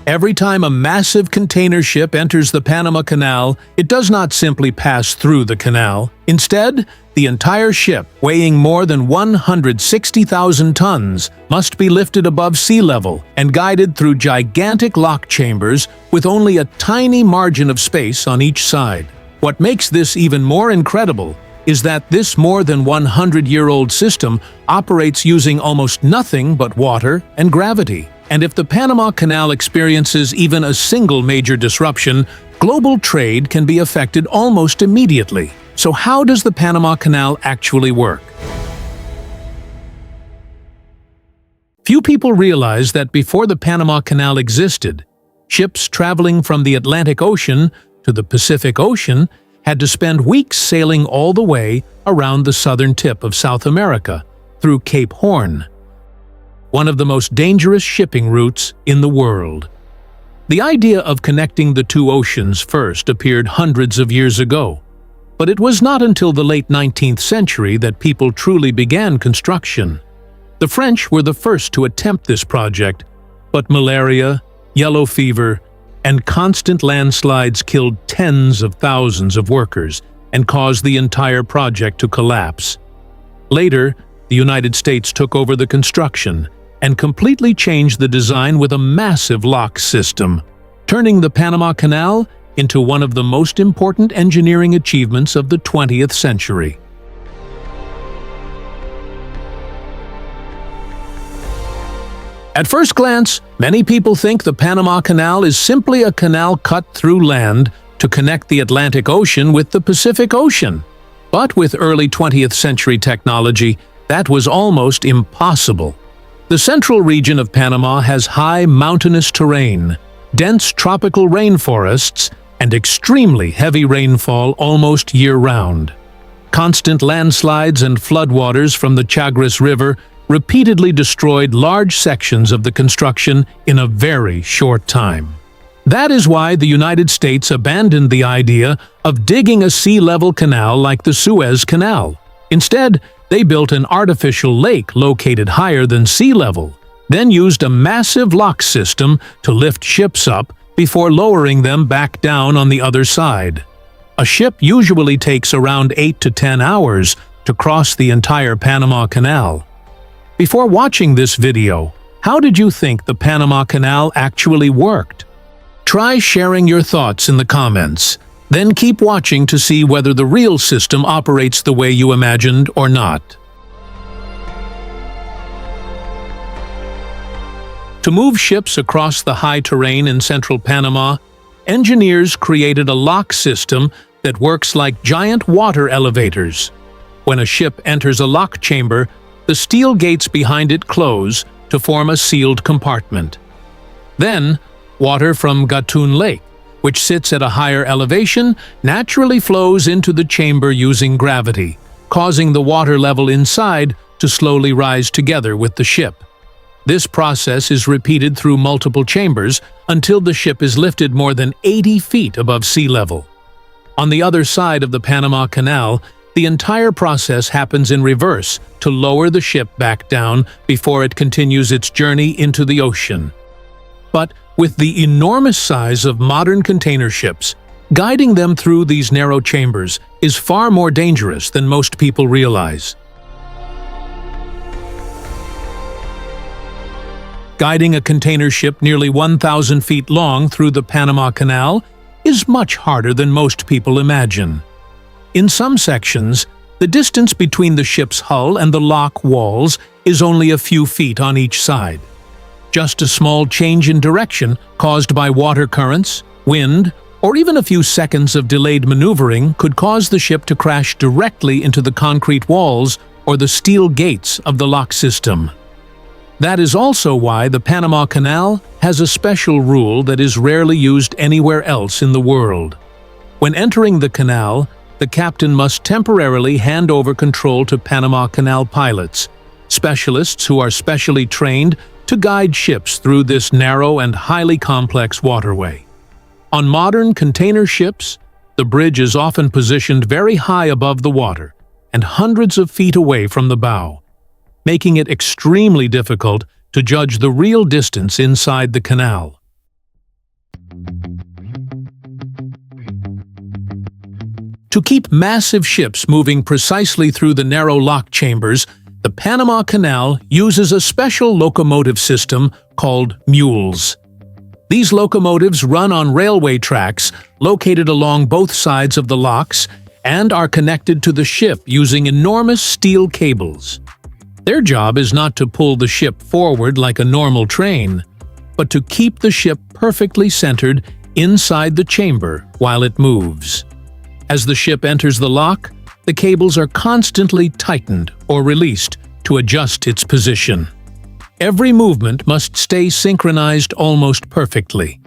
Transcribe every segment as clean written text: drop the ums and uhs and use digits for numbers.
Every time a massive container ship enters the Panama Canal, it does not simply pass through the canal. Instead, the entire ship, weighing more than 160,000 tons, must be lifted above sea level and guided through gigantic lock chambers with only a tiny margin of space on each side. What makes this even more incredible is that this more than 100-year-old system operates using almost nothing but water and gravity. And if the Panama Canal experiences even a single major disruption, global trade can be affected almost immediately. So how does the Panama Canal actually work? Few people realize that before the Panama Canal existed, ships traveling from the Atlantic Ocean to the Pacific Ocean had to spend weeks sailing all the way around the southern tip of South America through Cape Horn, one of the most dangerous shipping routes in the world. The idea of connecting the two oceans first appeared hundreds of years ago, but it was not until the late 19th century that people truly began construction. The French were the first to attempt this project, but malaria, yellow fever, and constant landslides killed tens of thousands of workers and caused the entire project to collapse. Later, the United States took over the construction and completely changed the design with a massive lock system, turning the Panama Canal into one of the most important engineering achievements of the 20th century. At first glance, many people think the Panama Canal is simply a canal cut through land to connect the Atlantic Ocean with the Pacific Ocean. But with early 20th century technology, that was almost impossible. The central region of Panama has high mountainous terrain, dense tropical rainforests, and extremely heavy rainfall almost year-round. Constant landslides and floodwaters from the Chagres River repeatedly destroyed large sections of the construction in a very short time. That is why the United States abandoned the idea of digging a sea-level canal like the Suez Canal. Instead, they built an artificial lake located higher than sea level, then used a massive lock system to lift ships up before lowering them back down on the other side. A ship usually takes around 8 to 10 hours to cross the entire Panama Canal. Before watching this video, how did you think the Panama Canal actually worked? Try sharing your thoughts in the comments. Then keep watching to see whether the real system operates the way you imagined or not. To move ships across the high terrain in central Panama, engineers created a lock system that works like giant water elevators. When a ship enters a lock chamber, the steel gates behind it close to form a sealed compartment. Then, water from Gatun Lake, which sits at a higher elevation, naturally flows into the chamber using gravity, causing the water level inside to slowly rise together with the ship. This process is repeated through multiple chambers until the ship is lifted more than 80 feet above sea level. On the other side of the Panama Canal, the entire process happens in reverse to lower the ship back down before it continues its journey into the ocean. But with the enormous size of modern container ships, guiding them through these narrow chambers is far more dangerous than most people realize. Guiding a container ship nearly 1,000 feet long through the Panama Canal is much harder than most people imagine. In some sections, the distance between the ship's hull and the lock walls is only a few feet on each side. Just a small change in direction caused by water currents, wind, or even a few seconds of delayed maneuvering could cause the ship to crash directly into the concrete walls or the steel gates of the lock system. That is also why the Panama Canal has a special rule that is rarely used anywhere else in the world. When entering the canal, the captain must temporarily hand over control to Panama Canal pilots, specialists who are specially trained to guide ships through this narrow and highly complex waterway. On modern container ships, the bridge is often positioned very high above the water and hundreds of feet away from the bow, making it extremely difficult to judge the real distance inside the canal. To keep massive ships moving precisely through the narrow lock chambers, the Panama Canal uses a special locomotive system called mules. These locomotives run on railway tracks located along both sides of the locks and are connected to the ship using enormous steel cables. Their job is not to pull the ship forward like a normal train, but to keep the ship perfectly centered inside the chamber while it moves. As the ship enters the lock, the cables are constantly tightened or released to adjust its position. Every movement must stay synchronized almost perfectly.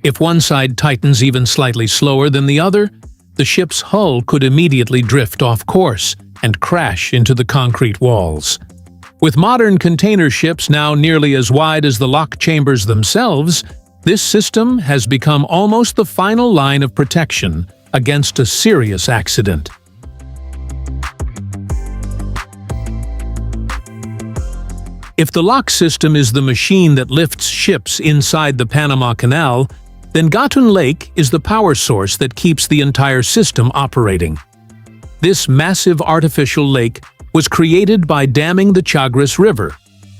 If one side tightens even slightly slower than the other, the ship's hull could immediately drift off course and crash into the concrete walls. With modern container ships now nearly as wide as the lock chambers themselves, this system has become almost the final line of protection against a serious accident. If the lock system is the machine that lifts ships inside the Panama Canal, then Gatun Lake is the power source that keeps the entire system operating. This massive artificial lake was created by damming the Chagres River,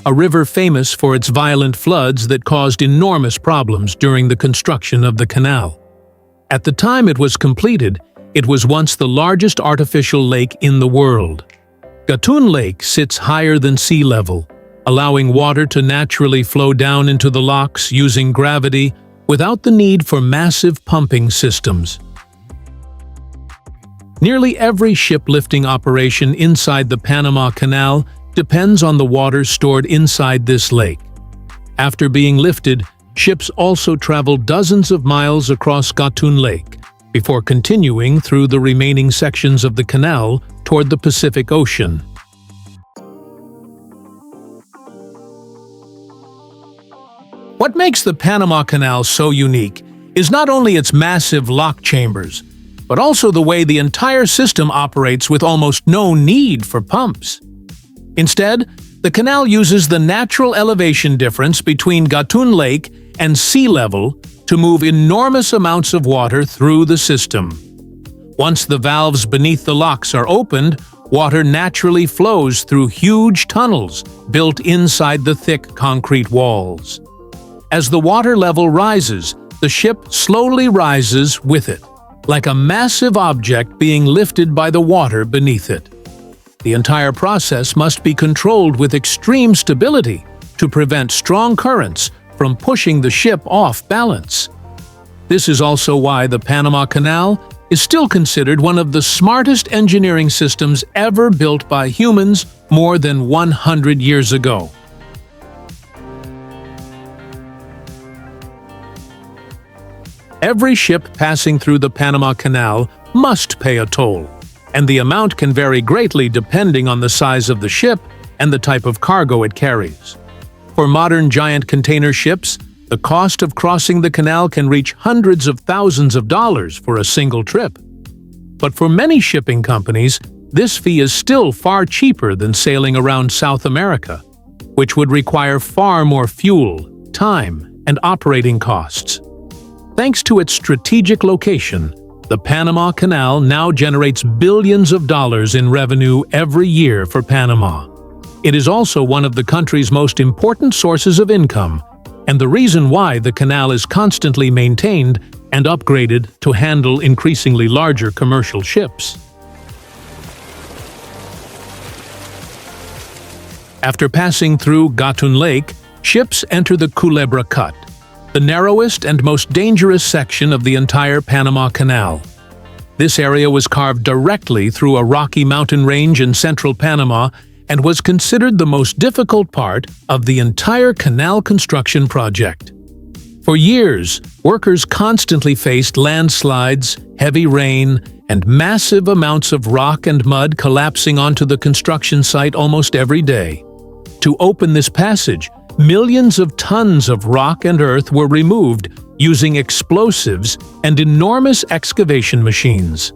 a river famous for its violent floods that caused enormous problems during the construction of the canal. At the time it was completed, it was once the largest artificial lake in the world. Gatun Lake sits higher than sea level, allowing water to naturally flow down into the locks using gravity without the need for massive pumping systems. Nearly every ship-lifting operation inside the Panama Canal depends on the water stored inside this lake. After being lifted, ships also travel dozens of miles across Gatun Lake before continuing through the remaining sections of the canal toward the Pacific Ocean. What makes the Panama Canal so unique is not only its massive lock chambers, but also the way the entire system operates with almost no need for pumps. Instead, the canal uses the natural elevation difference between Gatun Lake and sea level to move enormous amounts of water through the system. Once the valves beneath the locks are opened, water naturally flows through huge tunnels built inside the thick concrete walls. As the water level rises, the ship slowly rises with it, like a massive object being lifted by the water beneath it. The entire process must be controlled with extreme stability to prevent strong currents from pushing the ship off balance. This is also why the Panama Canal is still considered one of the smartest engineering systems ever built by humans more than 100 years ago. Every ship passing through the Panama Canal must pay a toll, and the amount can vary greatly depending on the size of the ship and the type of cargo it carries. For modern giant container ships, the cost of crossing the canal can reach hundreds of thousands of dollars for a single trip. But for many shipping companies, this fee is still far cheaper than sailing around South America, which would require far more fuel, time, and operating costs. Thanks to its strategic location, the Panama Canal now generates billions of dollars in revenue every year for Panama. It is also one of the country's most important sources of income, and the reason why the canal is constantly maintained and upgraded to handle increasingly larger commercial ships. After passing through Gatun Lake, ships enter the Culebra Cut, the narrowest and most dangerous section of the entire Panama Canal. This area was carved directly through a rocky mountain range in central Panama and was considered the most difficult part of the entire canal construction project. For years, workers constantly faced landslides, heavy rain, and massive amounts of rock and mud collapsing onto the construction site almost every day. To open this passage, millions of tons of rock and earth were removed using explosives and enormous excavation machines.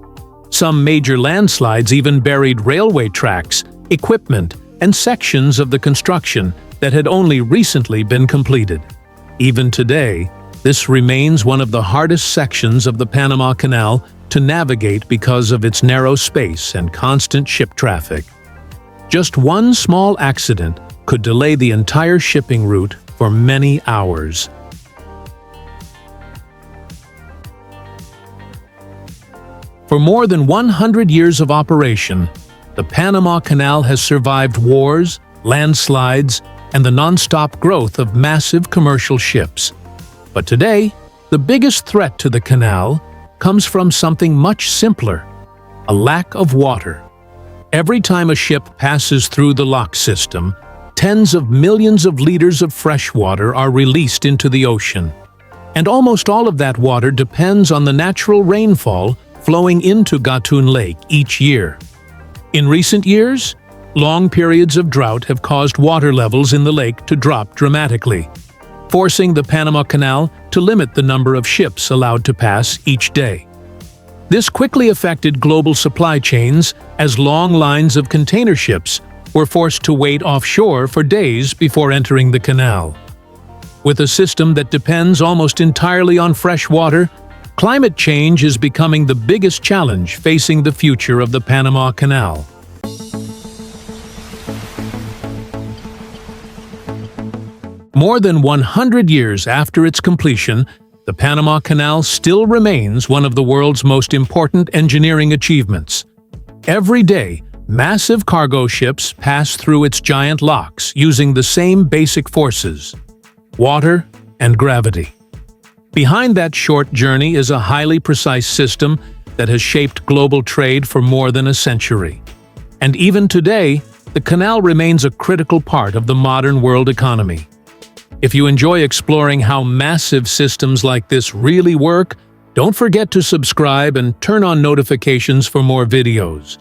Some major landslides even buried railway tracks, equipment, and sections of the construction that had only recently been completed. Even today, this remains one of the hardest sections of the Panama Canal to navigate because of its narrow space and constant ship traffic. Just one small accident could delay the entire shipping route for many hours. For more than 100 years of operation, the Panama Canal has survived wars, landslides, and the non-stop growth of massive commercial ships. But today, the biggest threat to the canal comes from something much simpler: a lack of water. Every time a ship passes through the lock system, tens of millions of liters of fresh water are released into the ocean. And almost all of that water depends on the natural rainfall flowing into Gatun Lake each year. In recent years, long periods of drought have caused water levels in the lake to drop dramatically, forcing the Panama Canal to limit the number of ships allowed to pass each day. This quickly affected global supply chains as long lines of container ships were forced to wait offshore for days before entering the canal. With a system that depends almost entirely on fresh water, climate change is becoming the biggest challenge facing the future of the Panama Canal. More than 100 years after its completion, the Panama Canal still remains one of the world's most important engineering achievements. Every day, massive cargo ships pass through its giant locks using the same basic forces: water and gravity. Behind that short journey is a highly precise system that has shaped global trade for more than a century. And even today, the canal remains a critical part of the modern world economy. If you enjoy exploring how massive systems like this really work, don't forget to subscribe and turn on notifications for more videos.